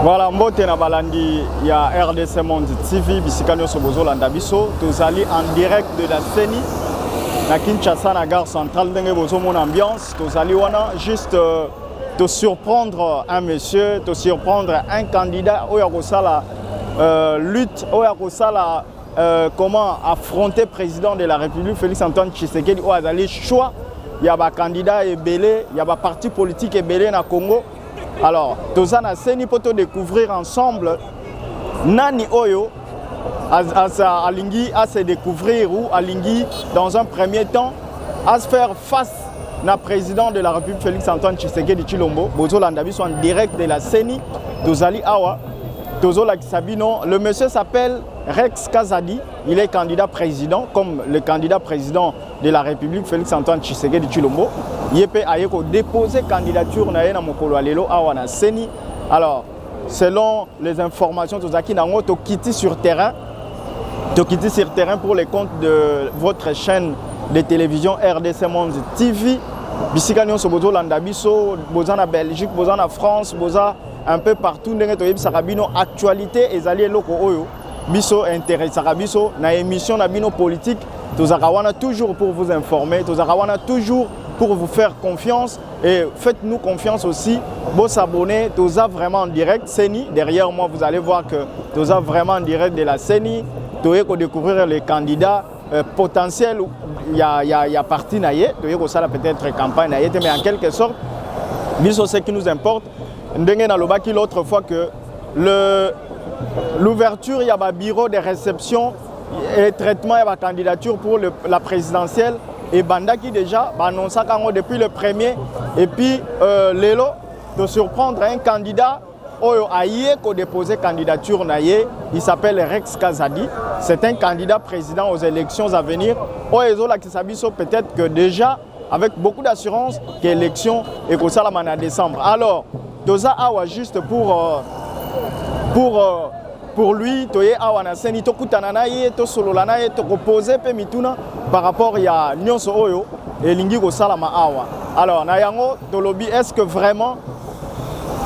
Voilà, mbote na balandi ya RDC Monde TV bisikano sobozo landa biso tozali en direct de la CENI na Kinshasa na gare centrale ndenge bozo mon ambiance tozali wana juste te surprendre un monsieur, te surprendre un candidat oya kosala lutte oya kosala comment affronter président de la République Félix Antoine Tshisekedi oya azali choix ya ba candidat ebele ya ba parti politique ebele na Congo. Alors, tozana seni poto découvrir ensemble nani oyo alingi à se découvrir ou alingi dans un premier temps à se faire face na président de la République Félix Antoine Tshisekedi Tshilombo. Bozo Landabi sont en direct de la CENI. Tozali Awa. Tozo Lakisabino. Le monsieur s'appelle Rex Kazadi. Il est candidat président comme le candidat président de la République Félix Antoine Tshisekedi Tshilombo. Yepé ayeko déposé candidature na yena mokolo alelo awa na CENI. Alors, selon les informations tozaki nango to kiti sur terrain. To kiti sur terrain pour les comptes de votre chaîne de télévision RDC Monde TV. Bisika nyonso bozo landa biso, boza na Belgique, boza na France, boza un peu partout ndenge to yebisaka bino actualité ezali eloko oyo biso intéressaka biso na émission na bino politique tozaka wana toujours pour vous informer, tozaka wana toujours pour vous faire confiance et faites-nous confiance aussi. Bon s'abonner, Toza vraiment en direct CENI. Derrière moi, vous allez voir que Toza vraiment en direct de la CENI. Toye ko découvrir les candidats potentiels. Il y a parti naïe. Toye ko ça peut-être campagne naïe, mais en quelque sorte, biso ce qui nous importe. Ndenge na lobaki l'autre fois que l'ouverture il y a un bureau de réception et traitement il y a candidature pour la présidentielle. Et Banda qui déjà annonce depuis le premier. Et puis, Lelo, de surprendre un candidat qui a déposé candidature, il s'appelle Rex Kazadi. C'est un candidat président aux élections à venir. Peut-être que déjà, avec beaucoup d'assurance, que l'élection est comme ça en décembre. Alors, Doza Awa juste pour lui, toye awana seni to kutana na ye to solola na ye to reposer pe mituna par rapport ya nyonso oyo elingi ko salama awa. Alors na yango tolobi est-ce que vraiment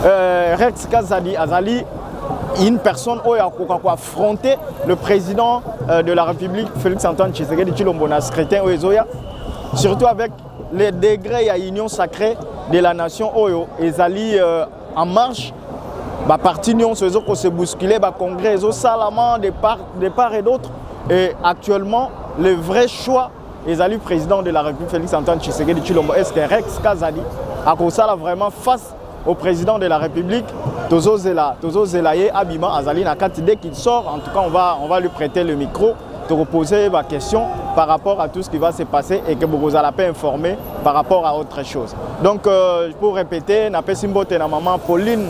Rex Kazadi azali une personne oyo akoka affronter le président de la République Félix Antoine Tshisekedi Tshilombo na scrutin oyo ezoya, surtout avec les degrés ya union sacrée de la nation oyo ezali en marche. Bah parti nyonso ezo ko se bousculer ba congrès ezo salamant de part et d'autre et actuellement le vrai choix ezali président de la République Félix Antoine Tshisekedi Tshilombo est-ce que Rex Kazadi a ça vraiment face au président de la République tozo zelaye abima azali na kati dès qu'il sort en tout cas on va lui prêter le micro te reposer ma question par rapport à tout ce qui va se passer et que vous allez pas informer par rapport à autre chose. Donc pour répéter na pesimbote na maman Pauline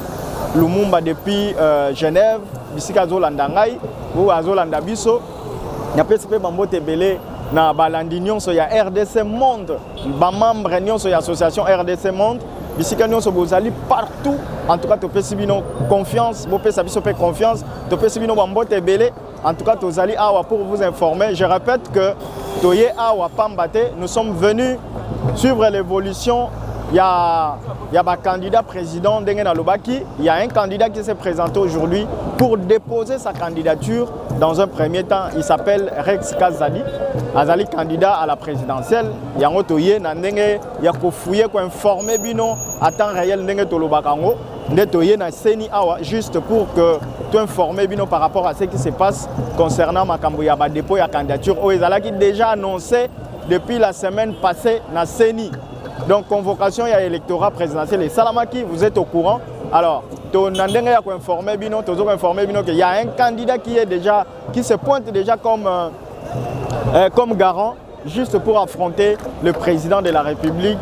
Lumumba depuis Genève, bisika zolanda ngai ou azolanda biso na PSP bambote belé na balandi nyonso ya RDC Monde, ba membre nyonso ya association RDC Monde, bisika nyonso bozali partout. En tout cas to pesibino confiance, bo pesa biso pe confiance, to pesibino bambote belé. En tout cas tozali awa pour vous informer. Je répète que toye awa pambate, nous sommes venus suivre l'évolution. Il y a un candidat président d'Engen Lobaki. Il y a un candidat qui s'est présenté aujourd'hui pour déposer sa candidature dans un premier temps. Il s'appelle Rex Kazadi. Azali candidat à la présidentielle. Il y a un otoye nandenge, il y a kofouye ko informer bino à temps réel ndenge tolobakango. Ndetoye na seni awa juste pour que tu informer bino par rapport à ce qui se passe concernant makambo ya ba dépôt ya candidature. Ezalaki déjà annoncé depuis la semaine passée na seni. Donc convocation, il y a l'électorat présidentiel et Salamaki, vous êtes au courant. Alors, il y a un candidat qui se pointe déjà comme garant, juste pour affronter le président de la République,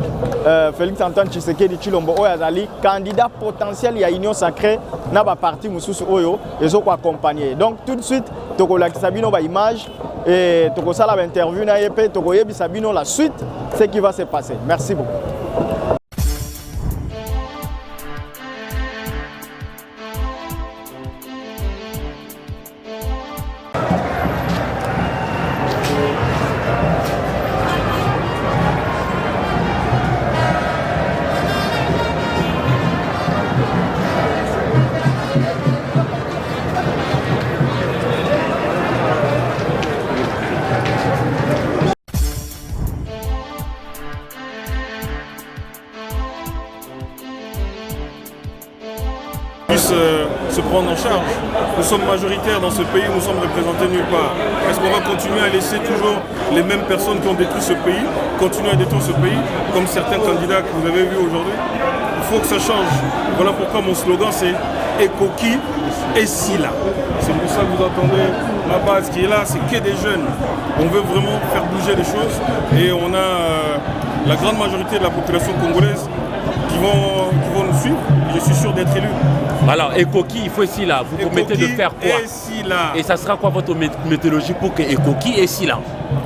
Félix Antoine Tshisekedi Tshilombo Oyazali, candidat potentiel, il y a Union Sacrée, n'a pas parti Moussous Oyo, ils ont accompagné. Donc tout de suite, Toko Lakisabino ba image et Toko Sala interview na yepé, Toko Yebi Sabino la suite, ce qui va se passer. Merci beaucoup. se prendre en charge. Nous sommes majoritaires dans ce pays, nous sommes représentés nulle part. Est-ce qu'on va continuer à laisser toujours les mêmes personnes qui ont détruit ce pays, continuer à détruire ce pays, comme certains candidats que vous avez vus aujourd'hui? Il faut que ça change. Voilà pourquoi mon slogan c'est Ekoki et Sila. C'est pour ça que vous entendez la base qui est là, c'est que des jeunes. On veut vraiment faire bouger les choses et on a la grande majorité de la population congolaise qui vont nous suivre. Je suis sûr d'être élu. Alors, Ekoki, il faut Sila. Vous promettez de faire quoi? Et ça sera quoi votre méthodologie pour que Ekoki et Sila?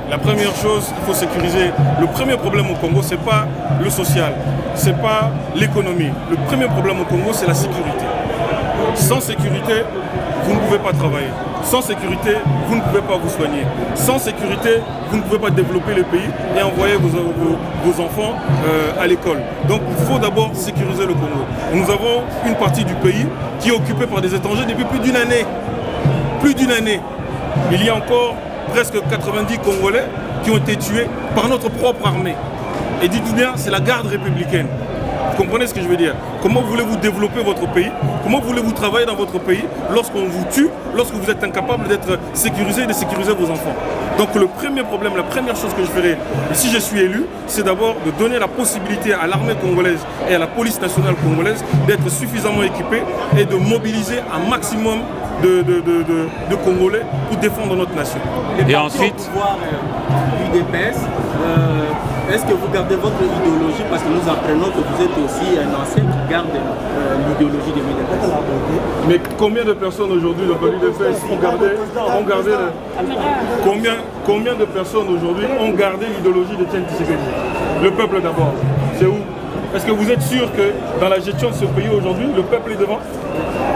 La première chose, il faut sécuriser. Le premier problème au Congo, ce n'est pas le social, ce n'est pas l'économie. Le premier problème au Congo, c'est la sécurité. Sans sécurité, vous ne pouvez pas travailler. Sans sécurité, vous ne pouvez pas vous soigner. Sans sécurité, vous ne pouvez pas développer le pays et envoyer vos enfants à l'école. Donc il faut d'abord sécuriser le Congo. Nous avons une partie du pays qui est occupée par des étrangers depuis plus d'une année. Plus d'une année. Il y a encore presque 90 Congolais qui ont été tués par notre propre armée. Et dites-vous bien, c'est la garde républicaine. Vous comprenez ce que je veux dire? Comment voulez-vous développer votre pays? Comment voulez-vous travailler dans votre pays lorsqu'on vous tue, lorsque vous êtes incapable d'être sécurisé et de sécuriser vos enfants? Donc le premier problème, la première chose que je ferai, si je suis élu, c'est d'abord de donner la possibilité à l'armée congolaise et à la police nationale congolaise d'être suffisamment équipée et de mobiliser un maximum de Congolais pour défendre notre nation. Et ensuite UDPS, est-ce que vous gardez votre idéologie? Parce que nous apprenons que vous êtes aussi un ancien qui garde l'idéologie de l'UDPS. Mais combien de personnes aujourd'hui dans l'UDPS ont gardé combien de personnes aujourd'hui ont gardé l'idéologie de Tiens Tshisekedi? Le peuple d'abord, c'est où? Est-ce que vous êtes sûr que dans la gestion de ce pays aujourd'hui, le peuple est devant?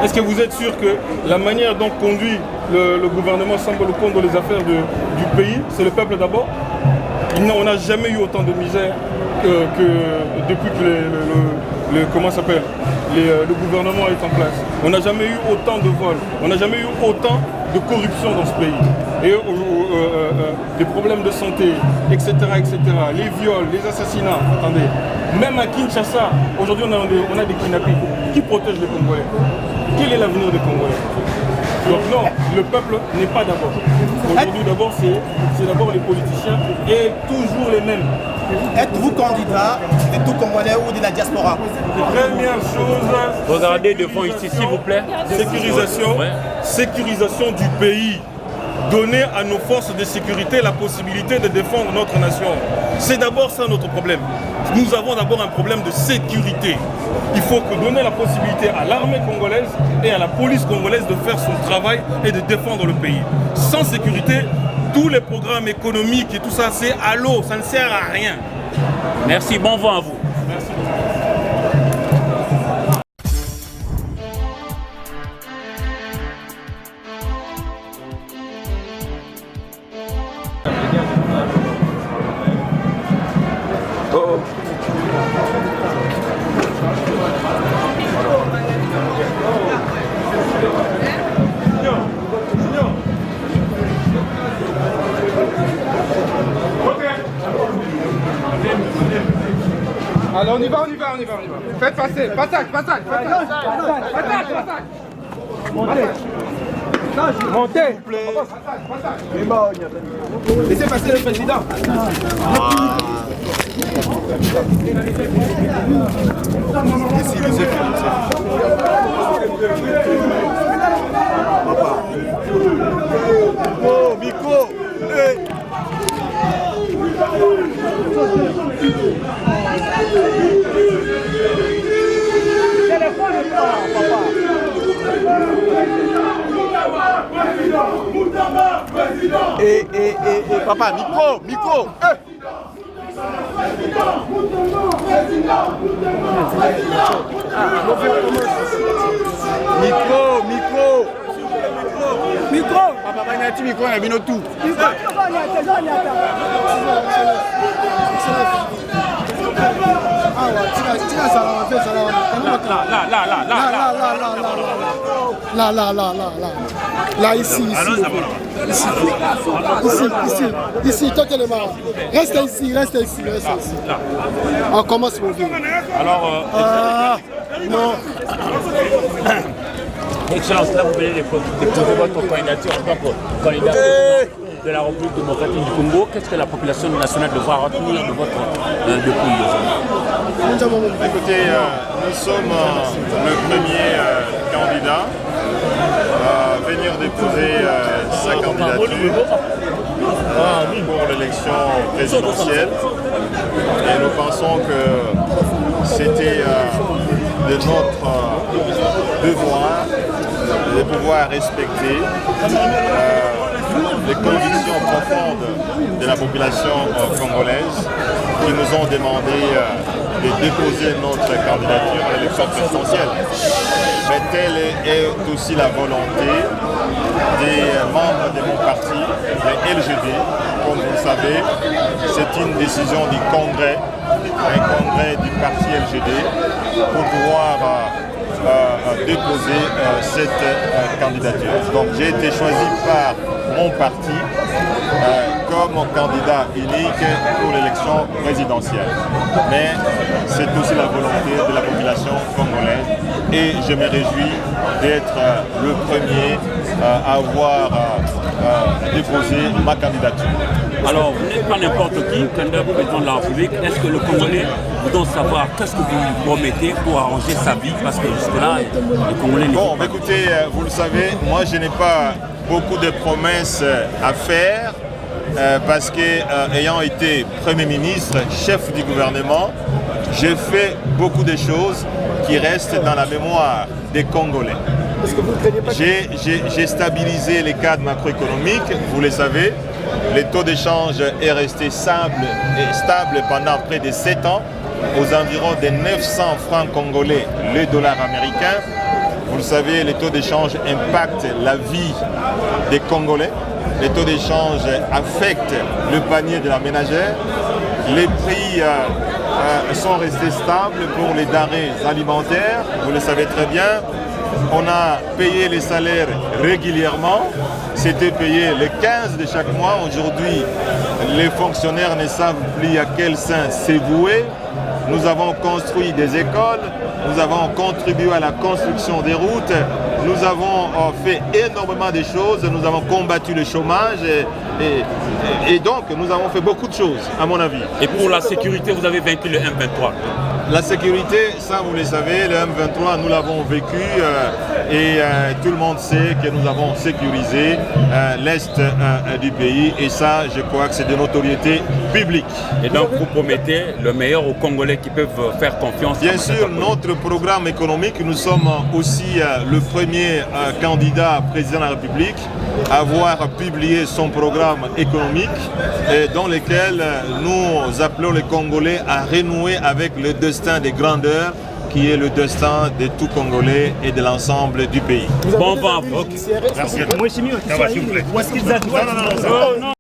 Est-ce que vous êtes sûr que la manière dont conduit le gouvernement Samba Lukonde dans les affaires du pays, c'est le peuple d'abord? On n'a jamais eu autant de misère que depuis que le gouvernement est en place. On n'a jamais eu autant de vols, on n'a jamais eu autant de corruption dans ce pays. Et des problèmes de santé, etc., etc., les viols, les assassinats, attendez. Même à Kinshasa, aujourd'hui on a des kidnappings. Qui protège les Congolais? Quel est l'avenir des Congolais? Donc non, le peuple n'est pas d'abord. Aujourd'hui d'abord c'est d'abord les politiciens et toujours les mêmes. Êtes-vous candidat de tout Congolais ou de la diaspora? Première chose, regardez devant ici s'il vous plaît. Sécurisation du pays. Donner à nos forces de sécurité la possibilité de défendre notre nation. C'est d'abord ça notre problème. Nous avons d'abord un problème de sécurité. Il faut que donner la possibilité à l'armée congolaise et à la police congolaise de faire son travail et de défendre le pays. Sans sécurité, tous les programmes économiques et tout ça, c'est à l'eau, ça ne sert à rien. Merci, bon vent à vous. Merci. Allez, on y va. Faites passer, passage. Montez. Laissez passer le président. Micro. Papa, micro. Micro. Papa, micro, on a bien tout. Là, ici, toi qui es le marrant. Reste ici. On commence mon vie. Alors, non. Excellence, là vous venez de déposer votre candidature en tant que candidat de la République démocratique du Congo. Qu'est-ce que la population nationale devra retenir de votre dépouille? Écoutez, nous sommes le premier candidat à venir déposer sa candidature pour l'élection présidentielle. Et nous pensons que c'était de notre devoir de pouvoir respecter les convictions profondes de la population congolaise qui nous ont demandé de déposer notre candidature à l'élection présidentielle. Mais telle est aussi la volonté des membres de mon parti, le LGD. Comme vous le savez, c'est une décision du Congrès, un congrès du parti LGD, pour pouvoir déposer cette candidature. Donc j'ai été choisi par mon parti comme candidat unique pour l'élection présidentielle. Mais c'est aussi la volonté de la population congolaise et je me réjouis d'être le premier à avoir déposé ma candidature. Alors, vous n'êtes pas n'importe qui, candidat président de la République. Est-ce que le Congolais voudrait savoir qu'est-ce que vous lui promettez pour arranger sa vie? Parce que jusque-là, les Congolais... Bon, écoutez, vous le savez, moi je n'ai pas beaucoup de promesses à faire parce que, ayant été Premier ministre, chef du gouvernement, j'ai fait beaucoup de choses qui restent dans la mémoire des Congolais. J'ai stabilisé les cadres macroéconomiques, vous le savez. Le taux d'échange est resté stable pendant près de 7 ans, aux environs de 900 francs congolais, le dollar américain. Vous le savez, les taux d'échange impactent la vie des Congolais. Les taux d'échange affectent le panier de la ménagère. Les prix sont restés stables pour les denrées alimentaires, vous le savez très bien. On a payé les salaires régulièrement. C'était payé le 15 de chaque mois. Aujourd'hui, les fonctionnaires ne savent plus à quel sein se vouer. Nous avons construit des écoles, nous avons contribué à la construction des routes, nous avons fait énormément de choses, nous avons combattu le chômage et donc nous avons fait beaucoup de choses, à mon avis. Et pour la sécurité, vous avez vaincu le M23? La sécurité, ça vous le savez, le M23, nous l'avons vécu et tout le monde sait que nous avons sécurisé l'Est du pays et ça, je crois que c'est de notoriété publique. Et donc vous promettez le meilleur aux Congolais qui peuvent faire confiance? Bien sûr, notre programme économique, nous sommes aussi le premier candidat président de la République à avoir publié son programme économique dans lequel nous appelons les Congolais à renouer avec le destin des grandeurs qui est le destin de tout Congolais et de l'ensemble du pays. Bon vent. Merci. Ça va, s'il vous plaît. Où est-ce qu'ils Non.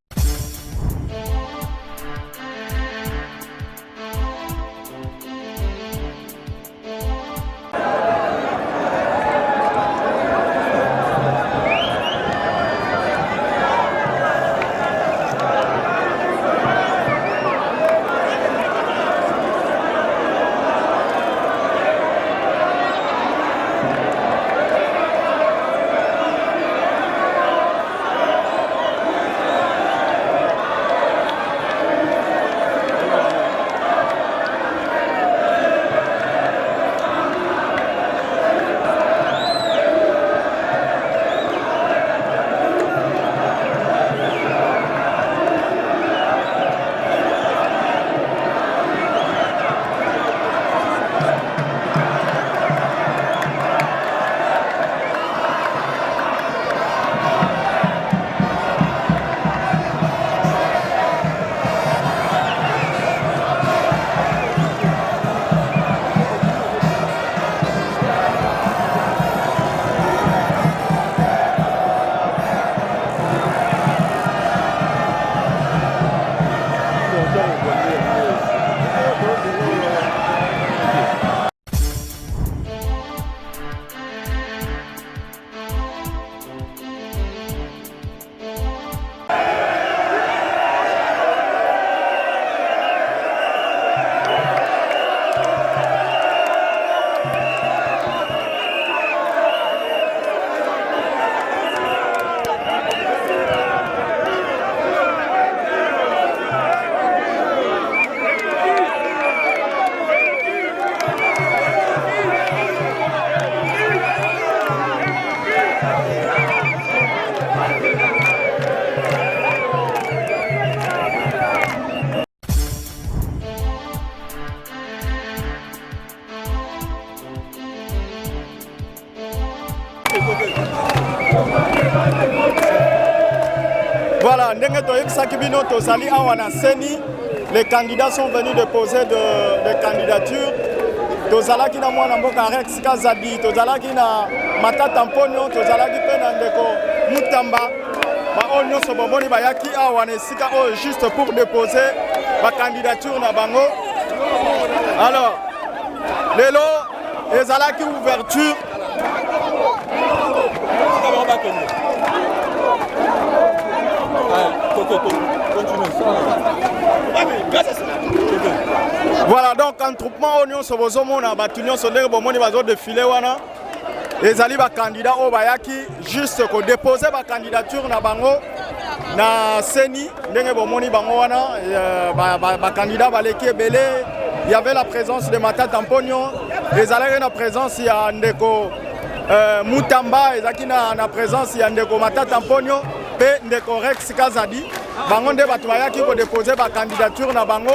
ndenge toyebisaki bino tozali awa na seni, les candidats sont venus déposer des candidatures. Tozalaki na mwana mboka Rex Kazadi, tozalaki na Matata Mponyo, tozalaki pe na ndeko Mutamba. Ba oyo nyonso bomoni bayaki awa na esika oyo juste pour déposer ba candidature na bango. Alors, lelo ezalaki ouverture. Voilà, donc entroupement oignon sur vos hommes, batunion sur les bomoni bazo défilé wana. Les ali ba candidat au bayaki juste ko déposer ba candidature na bango na seni ndenge bomoni bango wana ba candidat baleki ebele. Il y avait la présence de Matata Mponyo, les alliés na présence ya ndeko Mutamba, ezaki na présence ya ndeko Matata Mponyo pe ndeko Rex Kazadi. Bango nde bato bayaki ko déposer ba candidature na bango.